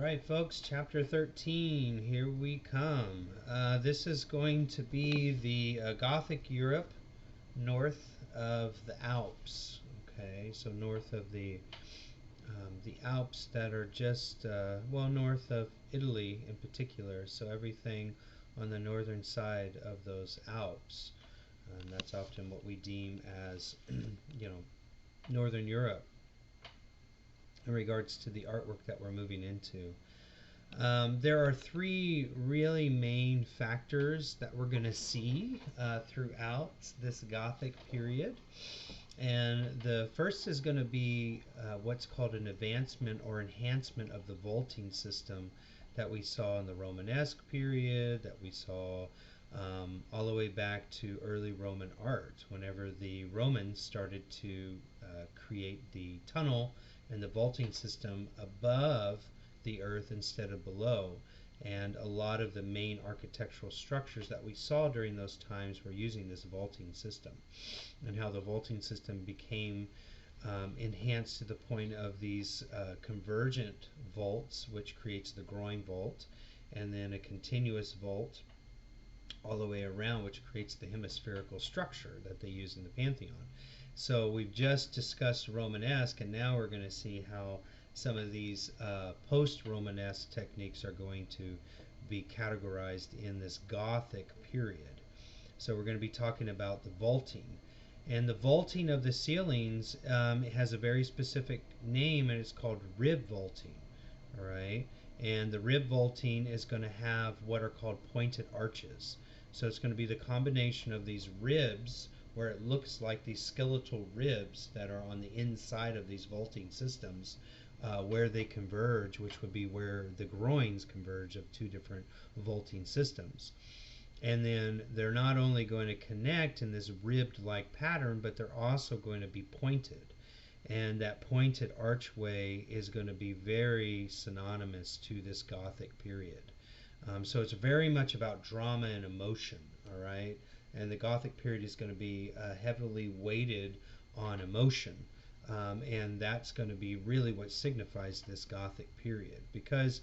Alright folks, chapter 13, here we come. This is going to be the Gothic Europe north of the Alps. Okay, so north of the Alps that are just, well, north of Italy in particular. So everything on the northern side of those Alps. And that's often what we deem as, Northern Europe in regards to the artwork that we're moving into. There are three really main factors that we're going to see throughout this Gothic period. And the first is going to be what's called an advancement or enhancement of the vaulting system that we saw in the Romanesque period, that we saw all the way back to early Roman art, whenever the Romans started to create the tunnel and the vaulting system above the earth instead of below. And a lot of the main architectural structures that we saw during those times were using this vaulting system, and how the vaulting system became enhanced to the point of these convergent vaults, which creates the groin vault, and then a continuous vault all the way around, which creates the hemispherical structure that they use in the Pantheon. So we've just discussed Romanesque, and now we're going to see how some of these post-Romanesque techniques are going to be categorized in this Gothic period. So we're going to be talking about the vaulting. And the vaulting of the ceilings has a very specific name, and it's called rib vaulting. All right? And the rib vaulting is going to have what are called pointed arches. So it's going to be the combination of these ribs, where it looks like these skeletal ribs that are on the inside of these vaulting systems, where they converge, which would be where the groins converge of two different vaulting systems. And then they're not only going to connect in this ribbed-like pattern, but they're also going to be pointed. And that pointed archway is going to be very synonymous to this Gothic period. So it's very much about drama and emotion, all right? And the Gothic period is going to be heavily weighted on emotion. And that's going to be really what signifies this Gothic period, because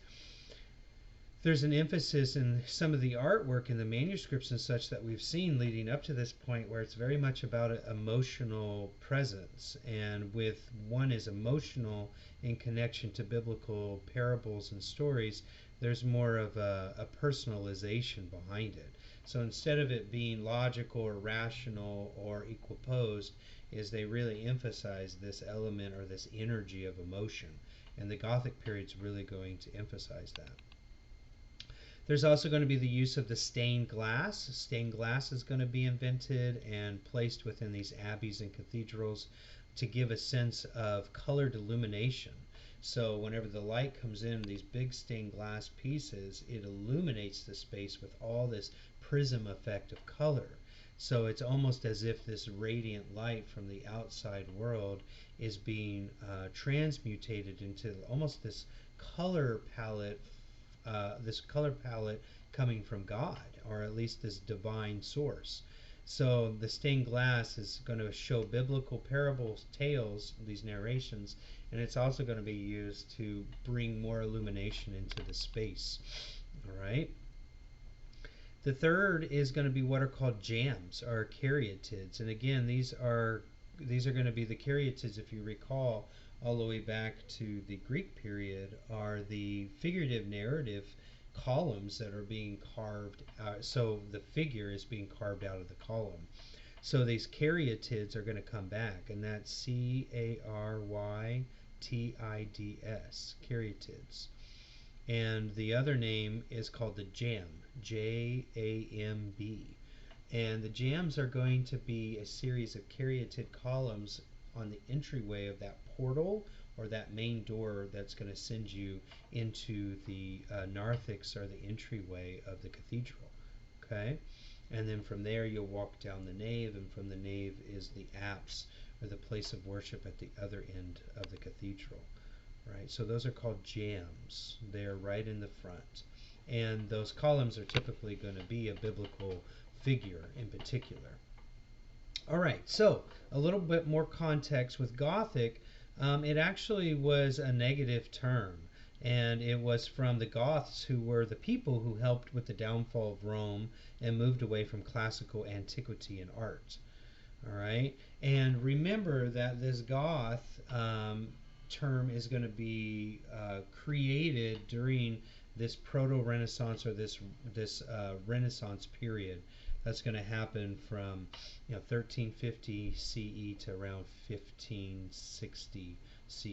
there's an emphasis in some of the artwork in the manuscripts and such that we've seen leading up to this point, where it's very much about an emotional presence, and with one is emotional in connection to biblical parables and stories, there's more of a personalization behind it. So instead of it being logical or rational or equiposed, is they really emphasize this element or this energy of emotion, and the Gothic period is really going to emphasize that. There's also going to be the use of the stained glass. Stained glass is going to be invented and placed within these abbeys and cathedrals to give a sense of colored illumination. So whenever the light comes in these big stained glass pieces, it illuminates the space with all this prism effect of color. So it's almost as if this radiant light from the outside world is being transmutated into almost this color palette coming from God, or at least this divine source. So the stained glass is going to show biblical parables, tales, these narrations, and it's also going to be used to bring more illumination into the space. All right. The third is going to be what are called jambs, or caryatids, and again, these are going to be the caryatids, if you recall, all the way back to the Greek period, are the figurative narrative columns that are being carved out. So the figure is being carved out of the column. So these caryatids are going to come back, and that's C-A-R-Y-T-I-D-S, caryatids. And the other name is called the jamb, J-A-M-B. And the jambs are going to be a series of caryatid columns on the entryway of that portal, or that main door that's going to send you into the narthex, or the entryway of the cathedral. Okay, and then from there you'll walk down the nave, and from the nave is the apse, or the place of worship at the other end of the cathedral. Right, so those are called jambs. They're right in the front, and those columns are typically going to be a biblical figure in particular. All right, so a little bit more context with Gothic. It actually was a negative term, And it was from the Goths, who were the people who helped with the downfall of Rome and moved away from classical antiquity and art. All right, and remember that this Goth term is going to be created during this proto-Renaissance, or this Renaissance period. That's going to happen from 1350 CE to around 1560 CE.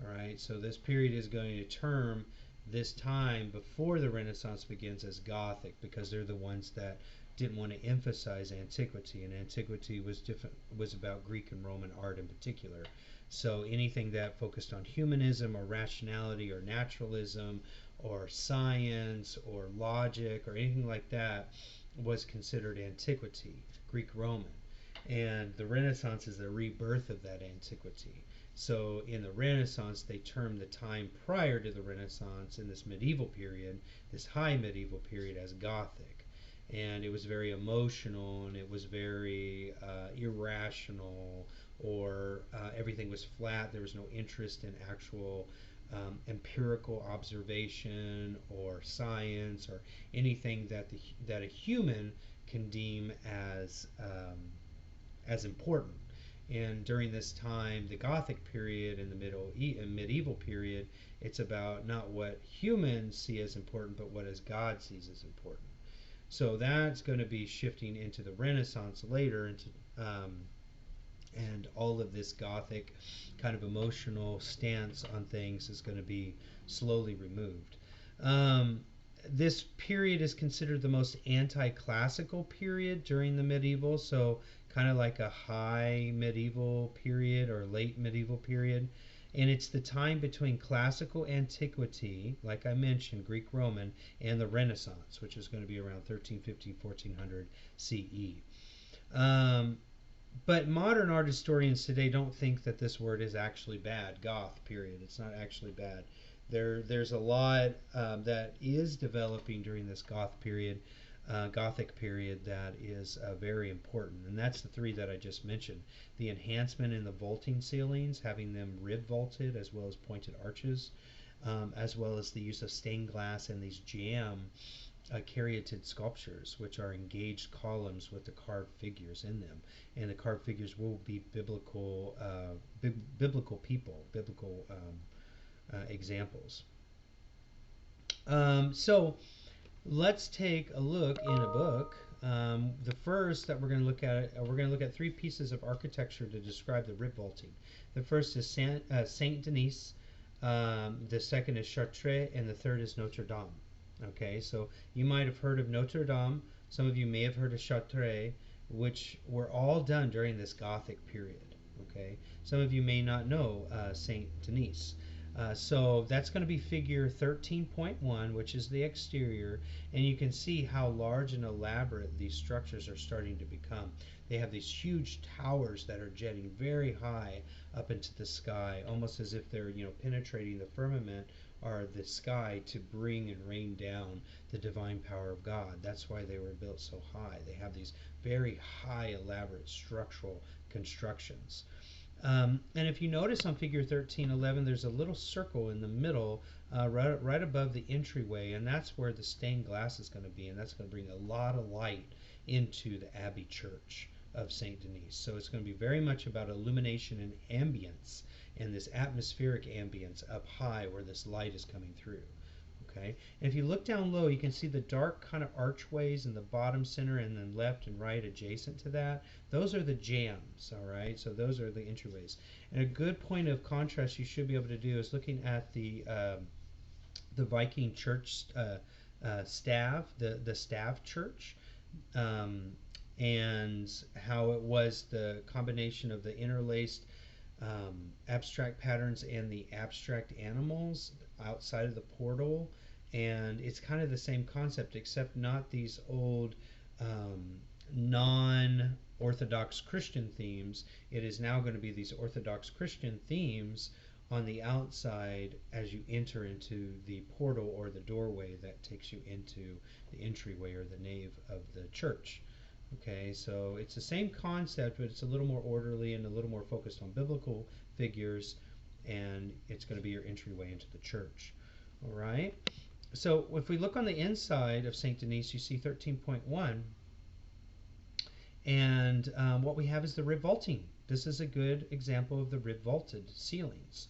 All right, so this period is going to term this time before the Renaissance begins as Gothic, because they're the ones that didn't want to emphasize antiquity, and antiquity was about Greek and Roman art in particular. So anything that focused on humanism or rationality or naturalism or science or logic or anything like that was considered antiquity, Greek Roman. And the Renaissance is the rebirth of that antiquity. So in the Renaissance, they termed the time prior to the Renaissance, in this medieval period, this high medieval period, as Gothic. And it was very emotional, and it was very irrational, or everything was flat. There was no interest in actual empirical observation or science or anything that a human can deem as important. And during this time, the Gothic period and the medieval period, it's about not what humans see as important, but what as God sees as important. So that's going to be shifting into the Renaissance later, and all of this Gothic kind of emotional stance on things is going to be slowly removed. This period is considered the most anti-classical period during the medieval, so kind of like a high medieval period or late medieval period. And it's the time between classical antiquity, like I mentioned, Greek Roman, and the Renaissance, which is going to be around 1350, 1400 CE. But modern art historians today don't think that this word is actually bad, Goth period. It's not actually bad. There's a lot that is developing during this Gothic period that is very important, and that's the three that I just mentioned: the enhancement in the vaulting ceilings, having them rib vaulted as well as pointed arches, as well as the use of stained glass and these jamb caryatid sculptures, which are engaged columns with the carved figures in them, and the carved figures will be biblical people, biblical examples. So let's take a look in a book. The first that we're going to look at three pieces of architecture to describe the rib vaulting. The first is Saint Denis, the second is Chartres, and the third is Notre Dame. Okay, so you might have heard of Notre Dame. Some of you may have heard of Chartres, which were all done during this Gothic period. Okay, some of you may not know Saint Denis. So that's going to be figure 13.1, which is the exterior, and you can see how large and elaborate these structures are starting to become. They have these huge towers that are jetting very high up into the sky, almost as if they're penetrating the firmament or the sky to bring and rain down the divine power of God. That's why they were built so high. They have these very high, elaborate structural constructions. And if you notice on figure 1311, there's a little circle in the middle, right above the entryway, and that's where the stained glass is going to be, and that's going to bring a lot of light into the Abbey Church of Saint Denis. So it's going to be very much about illumination and ambience, and this atmospheric ambience up high where this light is coming through. Okay, and if you look down low, you can see the dark kind of archways in the bottom center, and then left and right adjacent to that. Those are the jambs, all right? So those are the entryways. And a good point of contrast you should be able to do is looking at the Viking church staff, the staff church, and how it was the combination of the interlaced abstract patterns and the abstract animals outside of the portal. And it's kind of the same concept, except not these old non-Orthodox Christian themes. It is now going to be these Orthodox Christian themes on the outside as you enter into the portal or the doorway that takes you into the entryway or the nave of the church. Okay, so it's the same concept, but it's a little more orderly and a little more focused on biblical figures, and it's going to be your entryway into the church. All right. So if we look on the inside of St. Denis, you see 13.1, and what we have is the rib vaulting. This is a good example of the rib vaulted ceilings.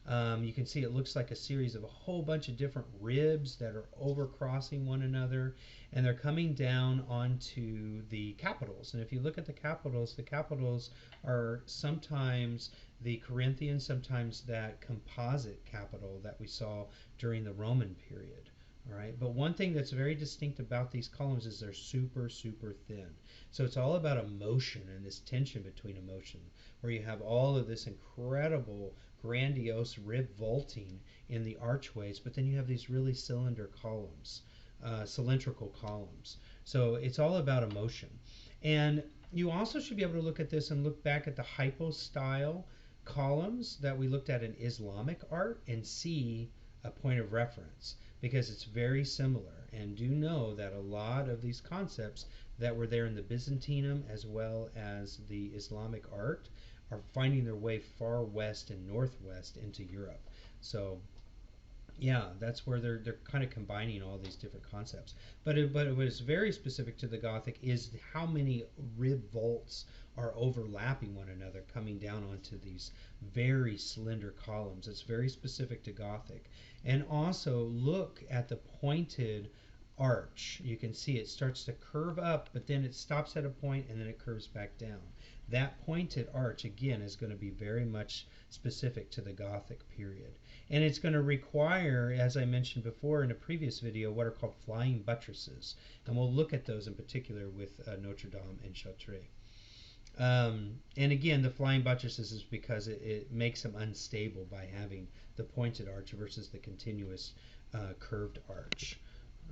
You can see it looks like a series of a whole bunch of different ribs that are overcrossing one another, and they're coming down onto the capitals. And if you look at the capitals are sometimes the Corinthian, sometimes that composite capital that we saw during the Roman period. All right, but one thing that's very distinct about these columns is they're super, super thin. So it's all about emotion and this tension between emotion, where you have all of this incredible, grandiose rib vaulting in the archways, but then you have these really cylindrical columns. So it's all about emotion. And you also should be able to look at this and look back at the hypostyle columns that we looked at in Islamic art and see a point of reference, because it's very similar. And do know that a lot of these concepts that were there in the Byzantinum as well as the Islamic art are finding their way far west and northwest into Europe. So yeah, that's where they're kind of combining all these different concepts. But what is very specific to the Gothic is how many rib vaults are overlapping one another, coming down onto these very slender columns. It's very specific to Gothic. And also look at the pointed arch. You can see it starts to curve up, but then it stops at a point and then it curves back down. That pointed arch, again, is going to be very much specific to the Gothic period. And it's going to require, as I mentioned before in a previous video, what are called flying buttresses. And we'll look at those in particular with Notre Dame and Chartres. And again, the flying buttresses is because it makes them unstable by having the pointed arch versus the continuous curved arch.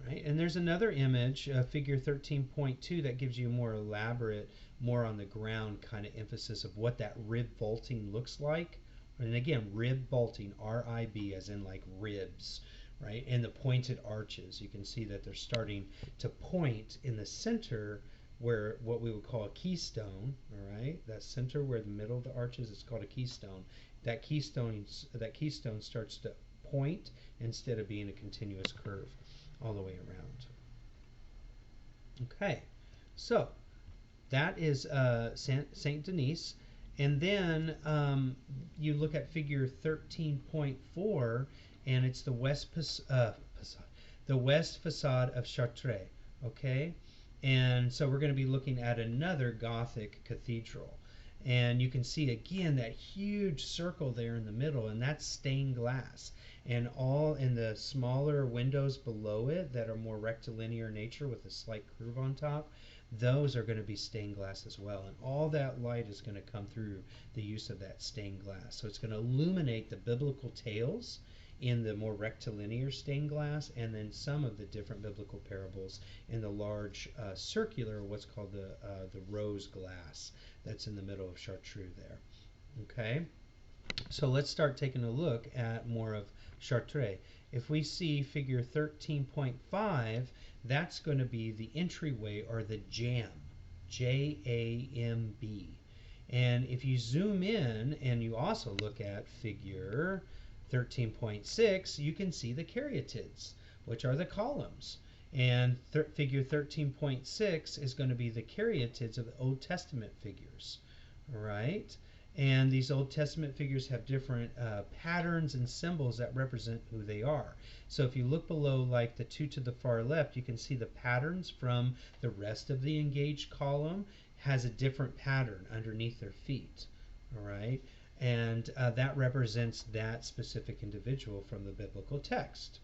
Right? And there's another image, figure 13.2, that gives you a more elaborate, more on the ground kind of emphasis of what that rib vaulting looks like. And again, rib vaulting, R-I-B, as in like ribs, right? And the pointed arches. You can see that they're starting to point in the center where what we would call a keystone, all right? That center where the middle of the arches is called a keystone. That keystone starts to point instead of being a continuous curve all the way around. Okay, so that is Saint Denis. And then you look at figure 13.4, and it's the west facade of Chartres. Okay, and so we're going to be looking at another Gothic cathedral. And you can see again that huge circle there in the middle, and that's stained glass. And all in the smaller windows below it that are more rectilinear nature with a slight curve on top, those are going to be stained glass as well. And all that light is going to come through the use of that stained glass. So it's going to illuminate the biblical tales in the more rectilinear stained glass, and then some of the different biblical parables in the large circular, what's called the rose glass that's in the middle of Chartres there. Okay, so let's start taking a look at more of Chartres. If we see figure 13.5, that's going to be the entryway, or the jamb, J-A-M-B. And if you zoom in and you also look at figure 13.6, you can see the caryatids, which are the columns. And figure 13.6 is going to be the caryatids of the Old Testament figures. All right? And these Old Testament figures have different patterns and symbols that represent who they are. So if you look below, like the two to the far left, you can see the patterns from the rest of the engaged column has a different pattern underneath their feet. All right? And that represents that specific individual from the biblical text.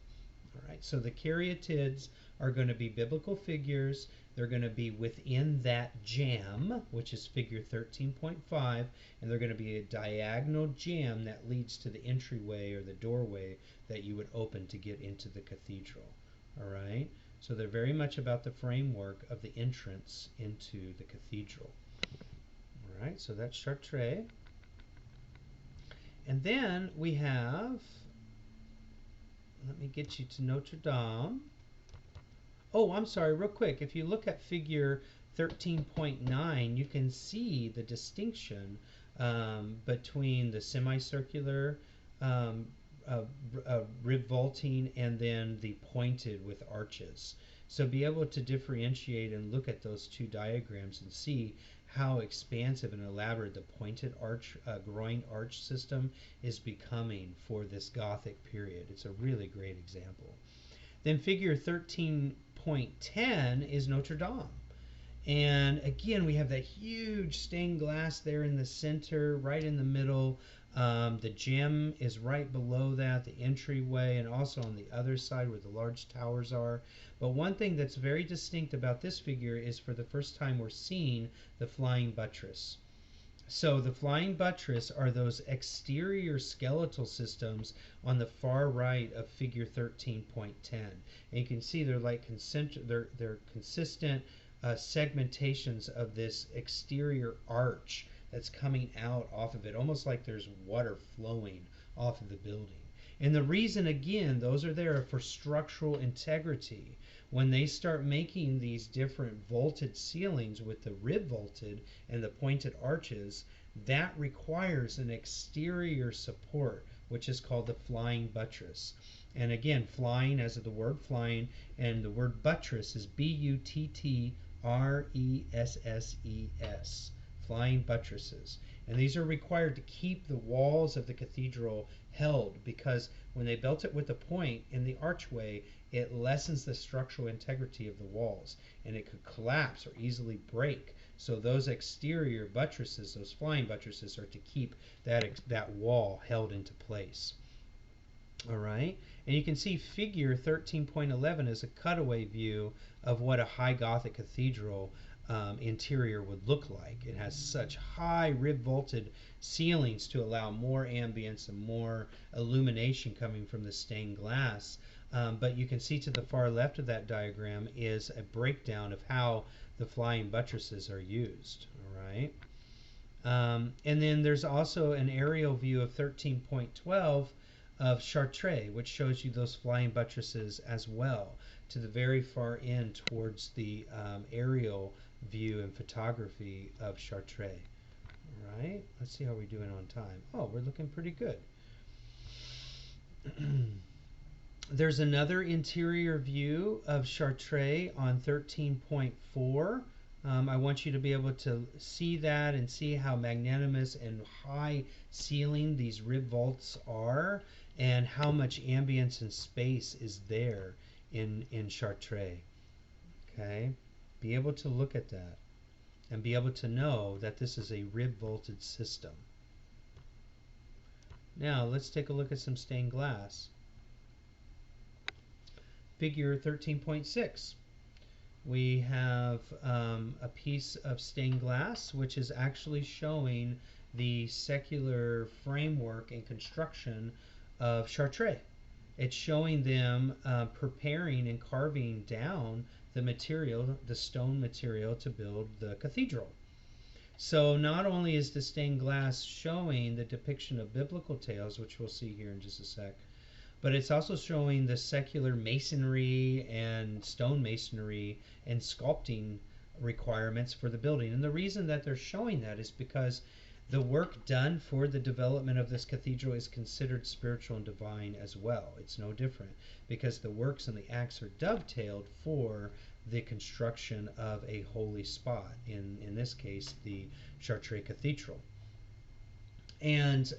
All right, so the caryatids are going to be biblical figures. They're going to be within that jamb, which is figure 13.5, and they're going to be a diagonal jamb that leads to the entryway or the doorway that you would open to get into the cathedral. All right, so they're very much about the framework of the entrance into the cathedral. All right, so that's Chartres. And then we have, let me get you to Notre Dame. Oh, I'm sorry, real quick. If you look at figure 13.9, you can see the distinction between the semicircular um, uh, rib vaulting and then the pointed with arches. So be able to differentiate and look at those two diagrams and see how expansive and elaborate the pointed arch, groin arch system is becoming for this Gothic period. It's a really great example. Then figure 13.10 is Notre Dame. And again, we have that huge stained glass there in the center, right in the middle. The gem is right below that, the entryway, and also on the other side where the large towers are. But one thing that's very distinct about this figure is for the first time we're seeing the flying buttress. So the flying buttress are those exterior skeletal systems on the far right of figure 13.10. And you can see they're like they're consistent segmentations of this exterior arch that's coming out off of it, almost like there's water flowing off of the building. And the reason, again, those are there for structural integrity. When they start making these different vaulted ceilings with the rib vaulted and the pointed arches, that requires an exterior support, which is called the flying buttress. And again, flying, as of the word flying, and the word buttress is Butresses, flying buttresses. And these are required to keep the walls of the cathedral held, because when they built it with a point in the archway, it lessens the structural integrity of the walls, and it could collapse or easily break. So those exterior buttresses, those flying buttresses, are to keep that wall held into place. All right, and you can see figure 13.11 is a cutaway view of what a high Gothic cathedral interior would look like. It has such high rib vaulted ceilings to allow more ambience and more illumination coming from the stained glass. But you can see to the far left of that diagram is a breakdown of how the flying buttresses are used. All right. And then there's also an aerial view of 13.12 of Chartres, which shows you those flying buttresses as well, to the very far end towards the aerial view and photography of Chartres. All right, let's see how we're doing on time. Oh, we're looking pretty good. There's another interior view of Chartres on 13.4. I want you to be able to see that and see how magnanimous and high ceiling these rib vaults are, and how much ambience and space is there in Chartres. Okay, be able to look at that and be able to know that this is a rib vaulted system. Now let's take a look at some stained glass. Figure 13.6. We have a piece of stained glass which is actually showing the secular framework and construction of Chartres. It's showing them preparing and carving down the material, the stone material, to build the cathedral. So not only is the stained glass showing the depiction of biblical tales, which we'll see here in just a sec, but it's also showing the secular masonry and stone masonry and sculpting requirements for the building. And the reason that they're showing that is because the work done for the development of this cathedral is considered spiritual and divine as well. It's no different, because the works and the acts are dovetailed for the construction of a holy spot, in this case the Chartres Cathedral. And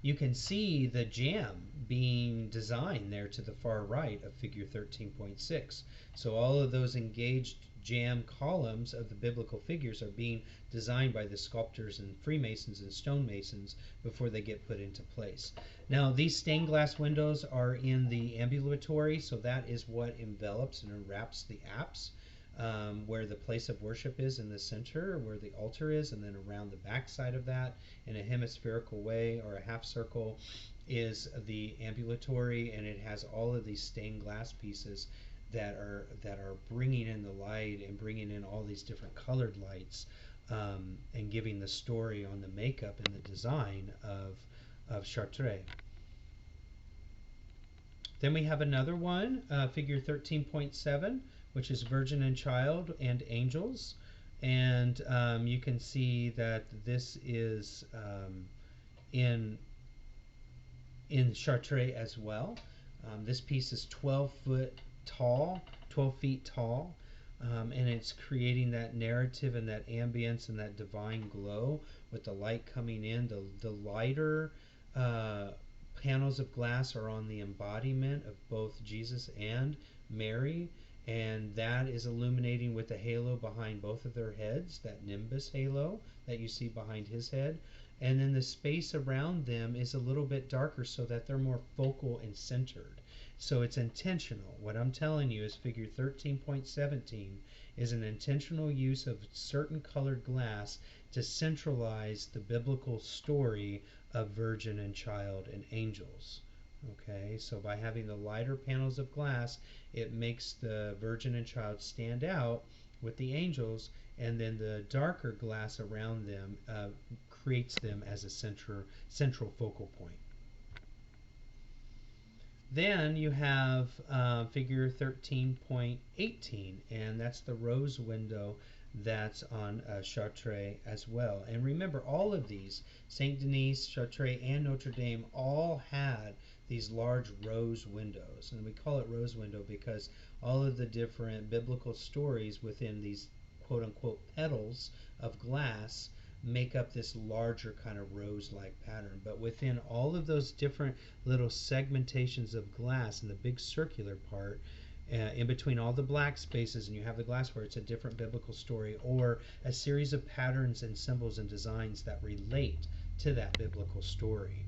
you can see the jamb being designed there to the far right of figure 13.6. So all of those engaged jamb columns of the biblical figures are being designed by the sculptors and Freemasons and stonemasons before they get put into place. Now these stained glass windows are in the ambulatory, so that is what envelops and wraps the apse, where the place of worship is in the center, where the altar is, and then around the back side of that in a hemispherical way or a half circle is the ambulatory, and it has all of these stained glass pieces that are bringing in the light and bringing in all these different colored lights, and giving the story on the makeup and the design of Chartres. Then we have another one, figure 13.7, which is Virgin and Child and Angels. And you can see that this is in in Chartres as well. This piece is 12 feet tall, and it's creating that narrative and that ambience and that divine glow with the light coming in. The lighter panels of glass are on the embodiment of both Jesus and Mary, and that is illuminating with the halo behind both of their heads, that nimbus halo that you see behind his head. And then the space around them is a little bit darker so that they're more focal and centered. So it's intentional. What I'm telling you is figure 13.17 is an intentional use of certain colored glass to centralize the biblical story of virgin and child and angels. Okay, so by having the lighter panels of glass, it makes the virgin and child stand out with the angels, and then the darker glass around them creates them as a central focal point. Then you have figure 13.18, and that's the rose window that's on Chartres as well. And remember, all of these, Saint Denis, Chartres, and Notre Dame, all had these large rose windows. And we call it rose window because all of the different biblical stories within these quote-unquote petals of glass make up this larger kind of rose-like pattern. But within all of those different little segmentations of glass in the big circular part, in between all the black spaces, and you have the glass where it's a different biblical story or a series of patterns and symbols and designs that relate to that biblical story.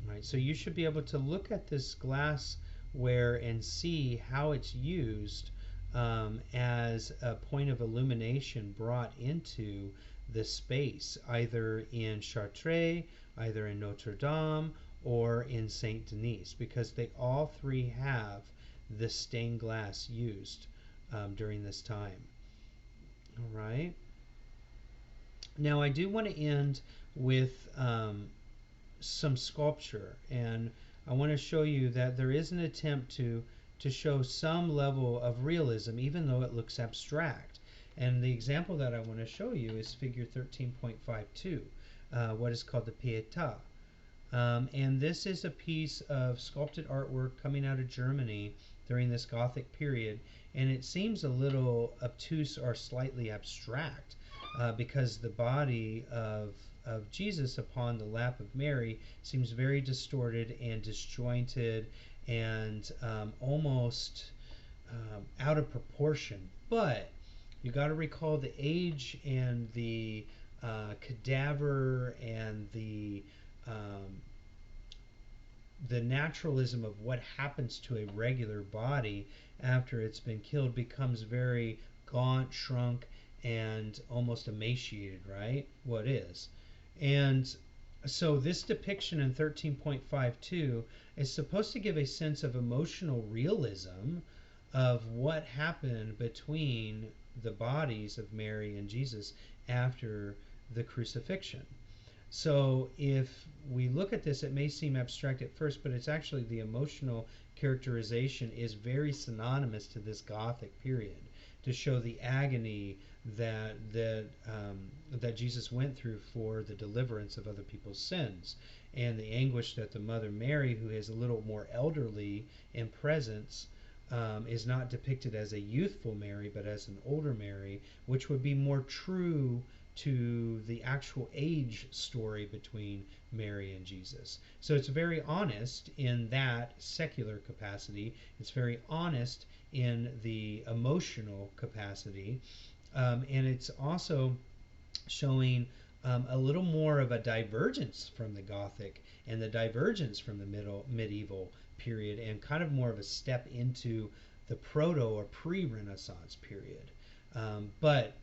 All right, so you should be able to look at this glassware and see how it's used as a point of illumination brought into the space, either in Chartres, either in Notre Dame, or in Saint Denis, because they all three have this stained glass used during this time. All right. Now I do want to end with some sculpture, and I want to show you that there is an attempt to show some level of realism, even though it looks abstract. And the example that I want to show you is figure 13.52, what is called the Pietà. And this is a piece of sculpted artwork coming out of Germany during this Gothic period, and it seems a little obtuse or slightly abstract because the body of Jesus upon the lap of Mary seems very distorted and disjointed and almost out of proportion. But you got to recall the age and the cadaver and the naturalism of what happens to a regular body after it's been killed becomes very gaunt, shrunk, and almost emaciated, right? What is. And so this depiction in 13.52 is supposed to give a sense of emotional realism of what happened between the bodies of Mary and Jesus after the crucifixion. So if we look at this, it may seem abstract at first, but it's actually the emotional characterization is very synonymous to this Gothic period to show the agony that Jesus went through for the deliverance of other people's sins, and the anguish that the Mother Mary, who is a little more elderly in presence, is not depicted as a youthful Mary, but as an older Mary, which would be more true to the actual age story between Mary and Jesus. So it's very honest in that secular capacity. It's very honest in the emotional capacity. And it's also showing a little more of a divergence from the Gothic and the divergence from the medieval period, and kind of more of a step into the proto or pre-Renaissance period. But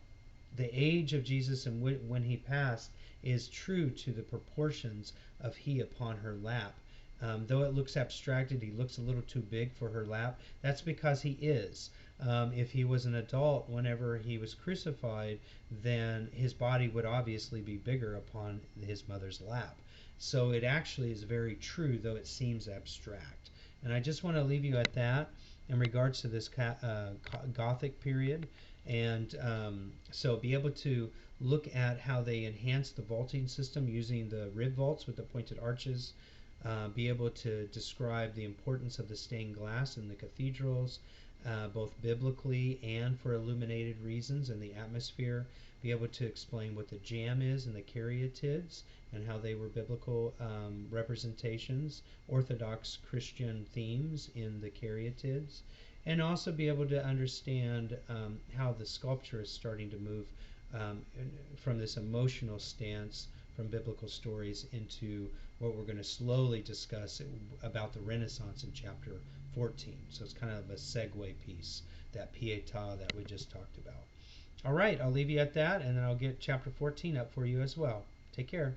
the age of Jesus and when he passed is true to the proportions of he upon her lap. Though it looks abstracted, he looks a little too big for her lap. That's because he is. If he was an adult whenever he was crucified, then his body would obviously be bigger upon his mother's lap. So it actually is very true, though it seems abstract. And I just want to leave you at that in regards to this Gothic period. And so be able to look at how they enhance the vaulting system using the rib vaults with the pointed arches be able to describe the importance of the stained glass in the cathedrals, both biblically and for illuminated reasons in the atmosphere, be able to explain what the jamb is and the caryatids and how they were biblical representations, Orthodox Christian themes in the caryatids, and also be able to understand how the sculpture is starting to move from this emotional stance from biblical stories into what we're going to slowly discuss about the Renaissance in chapter 14. So it's kind of a segue piece, that pietà that we just talked about. All right, I'll leave you at that, and then I'll get chapter 14 up for you as well. Take care.